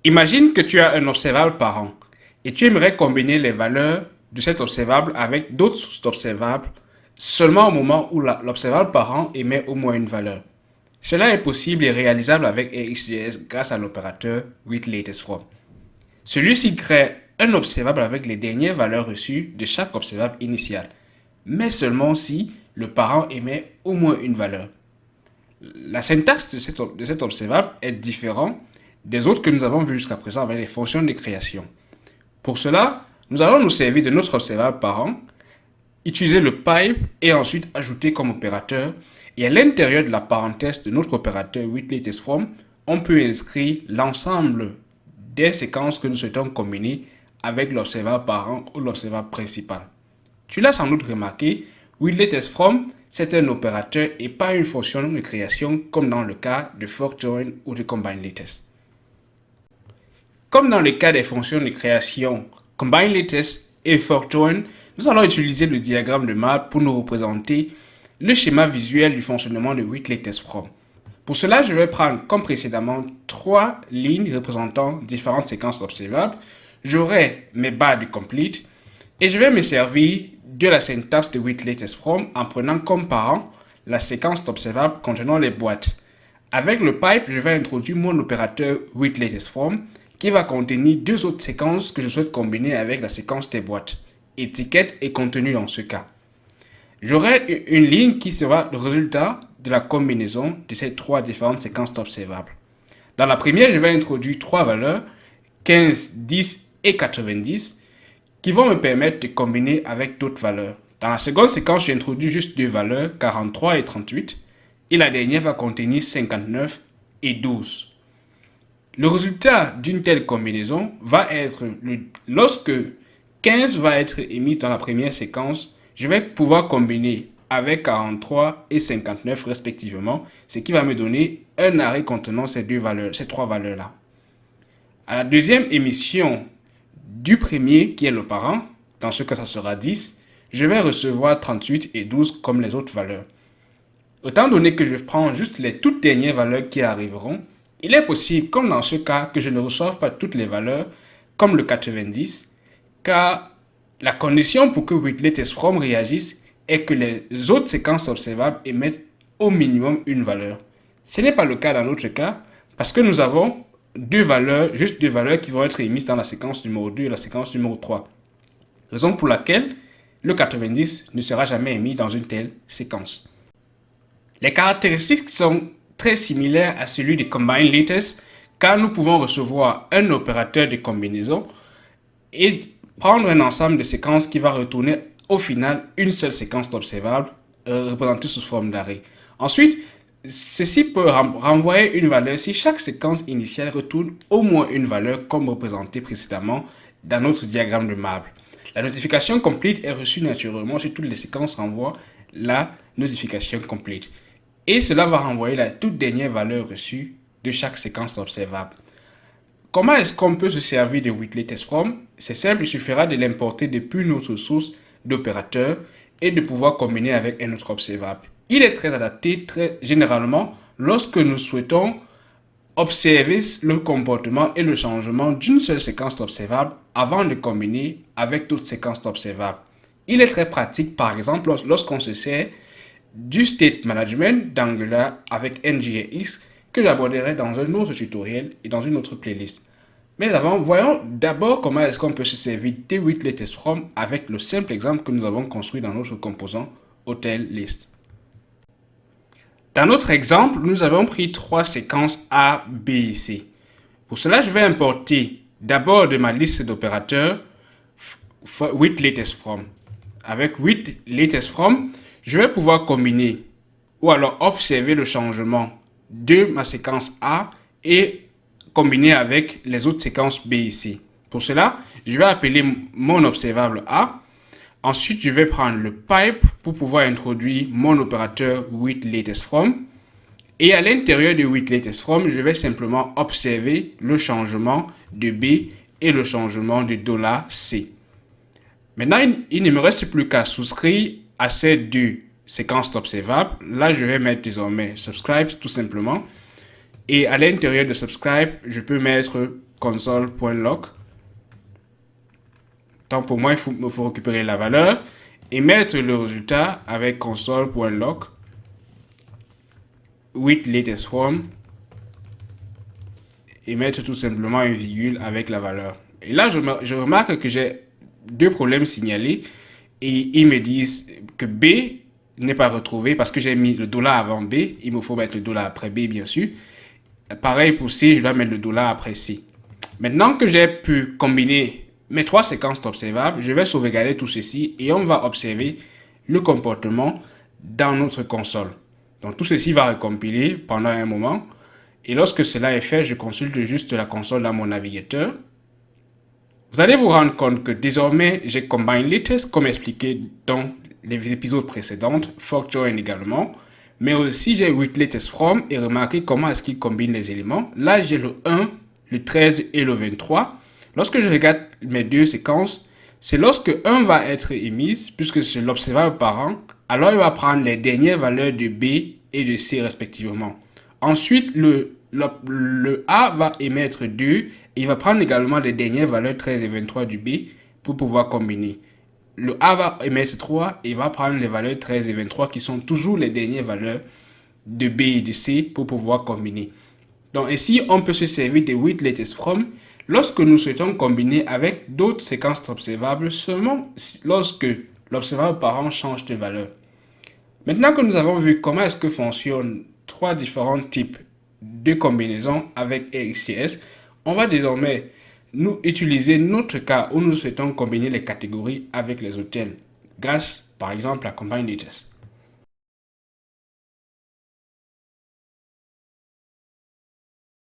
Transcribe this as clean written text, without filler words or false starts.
Imagine que tu as un observable parent et tu aimerais combiner les valeurs de cet observable avec d'autres observables seulement au moment où l'observable parent émet au moins une valeur. Cela est possible et réalisable avec RxJS grâce à l'opérateur readLatestFrom. Celui-ci crée un observable avec les dernières valeurs reçues de chaque observable initial, mais seulement si le parent émet au moins une valeur. La syntaxe de cet observable est différente des autres que nous avons vus jusqu'à présent avec les fonctions de création. Pour cela, nous allons nous servir de notre observable parent, utiliser le pipe et ensuite ajouter comme opérateur. Et à l'intérieur de la parenthèse de notre opérateur readLatestFrom, on peut inscrire l'ensemble des séquences que nous souhaitons combiner avec l'observable parent ou l'observable principal. Tu l'as sans doute remarqué, readLatestFrom, c'est un opérateur et pas une fonction de création comme dans le cas de forkJoin ou de combineLatest. Comme dans le cas des fonctions de création combineLatest et forkJoin, nous allons utiliser le diagramme de map pour nous représenter le schéma visuel du fonctionnement de readLatestFrom. Pour cela, je vais prendre comme précédemment trois lignes représentant différentes séquences observables. J'aurai mes barres de complete et je vais me servir de la syntaxe de readLatestFrom en prenant comme parent la séquence observable contenant les boîtes. Avec le pipe, je vais introduire mon opérateur readLatestFrom qui va contenir deux autres séquences que je souhaite combiner avec la séquence des boîtes, étiquette et contenu dans ce cas. J'aurai une ligne qui sera le résultat de la combinaison de ces trois différentes séquences observables. Dans la première, je vais introduire trois valeurs, 15, 10 et 90, qui vont me permettre de combiner avec d'autres valeurs. Dans la seconde séquence, j'introduis juste deux valeurs, 43 et 38, et la dernière va contenir 59 et 12. Le résultat d'une telle combinaison va être, lorsque 15 va être émis dans la première séquence, je vais pouvoir combiner avec 43 et 59 respectivement, ce qui va me donner un arrêt contenant ces trois valeurs-là. À la deuxième émission du premier, qui est le parent, dans ce cas ça sera 10, je vais recevoir 38 et 12 comme les autres valeurs. Étant donné que je prends juste les toutes dernières valeurs qui arriveront, il est possible, comme dans ce cas, que je ne reçoive pas toutes les valeurs, comme le 90, car la condition pour que readLatestFrom réagisse est que les autres séquences observables émettent au minimum une valeur. Ce n'est pas le cas dans notre cas, parce que nous avons juste deux valeurs qui vont être émises dans la séquence numéro 2 et la séquence numéro 3. Raison pour laquelle le 90 ne sera jamais émis dans une telle séquence. Les caractéristiques sont très similaires à celui de combineLatest, car nous pouvons recevoir un opérateur de combinaison et prendre un ensemble de séquences qui va retourner au final une seule séquence observable représentée sous forme d'arrêt. Ensuite, ceci peut renvoyer une valeur si chaque séquence initiale retourne au moins une valeur comme représenté précédemment dans notre diagramme de Marble. La notification complete est reçue naturellement si toutes les séquences renvoient la notification complete. Et cela va renvoyer la toute dernière valeur reçue de chaque séquence observable. Comment est-ce qu'on peut se servir de readLatestFrom? C'est simple, il suffira de l'importer depuis notre source d'opérateur et de pouvoir combiner avec un autre observable. Il est très adapté très généralement lorsque nous souhaitons observer le comportement et le changement d'une seule séquence observable avant de combiner avec d'autres séquences observables. Il est très pratique par exemple lorsqu'on se sert du state management d'Angular avec NGX que j'aborderai dans un autre tutoriel et dans une autre playlist. Mais avant, voyons d'abord comment est-ce qu'on peut se servir de readLatestFrom avec le simple exemple que nous avons construit dans notre composant HotelList. Dans notre exemple, nous avons pris trois séquences A, B et C. Pour cela, je vais importer d'abord de ma liste d'opérateurs readLatestFrom. Avec readLatestFrom, je vais pouvoir combiner ou alors observer le changement de ma séquence A et combiner avec les autres séquences B et C. Pour cela, je vais appeler mon observable A. Ensuite, je vais prendre le pipe pour pouvoir introduire mon opérateur readLatestFrom. Et à l'intérieur de readLatestFrom, je vais simplement observer le changement de B et le changement de $C. Maintenant, il ne me reste plus qu'à souscrire à ces deux séquences observables. Là, je vais mettre désormais subscribe tout simplement. Et à l'intérieur de subscribe, je peux mettre console.log. Donc pour moi, il me faut récupérer la valeur et mettre le résultat avec console.log with latest from et mettre tout simplement une virgule avec la valeur. Et là, je remarque que j'ai deux problèmes signalés et ils me disent que B n'est pas retrouvé parce que j'ai mis le dollar avant B. Il me faut mettre le dollar après B, bien sûr. Pareil pour C, je dois mettre le dollar après C. Maintenant que j'ai pu combiner mes trois séquences observables, je vais sauvegarder tout ceci et on va observer le comportement dans notre console. Donc tout ceci va recompiler pendant un moment. Et lorsque cela est fait, je consulte juste la console dans mon navigateur. Vous allez vous rendre compte que désormais, j'ai combine latest comme expliqué dans les épisodes précédents, fork join également. Mais aussi, j'ai with latest from et remarquez comment est-ce qu'il combine les éléments. Là, j'ai le 1, le 13 et le 23. Lorsque je regarde mes deux séquences, c'est lorsque 1 va être émise, puisque c'est l'observable parent, alors il va prendre les dernières valeurs de B et de C respectivement. Ensuite, le A va émettre 2 et il va prendre également les dernières valeurs 13 et 23 du B pour pouvoir combiner. Le A va émettre 3 et va prendre les valeurs 13 et 23 qui sont toujours les dernières valeurs de B et de C pour pouvoir combiner. Donc ici, on peut se servir de with latest from lorsque nous souhaitons combiner avec d'autres séquences observables seulement lorsque l'observable parent change de valeur. Maintenant que nous avons vu comment est-ce que fonctionnent trois différents types de combinaisons avec RxJS, on va désormais nous utiliser notre cas où nous souhaitons combiner les catégories avec les hôtels grâce par exemple à combine latest.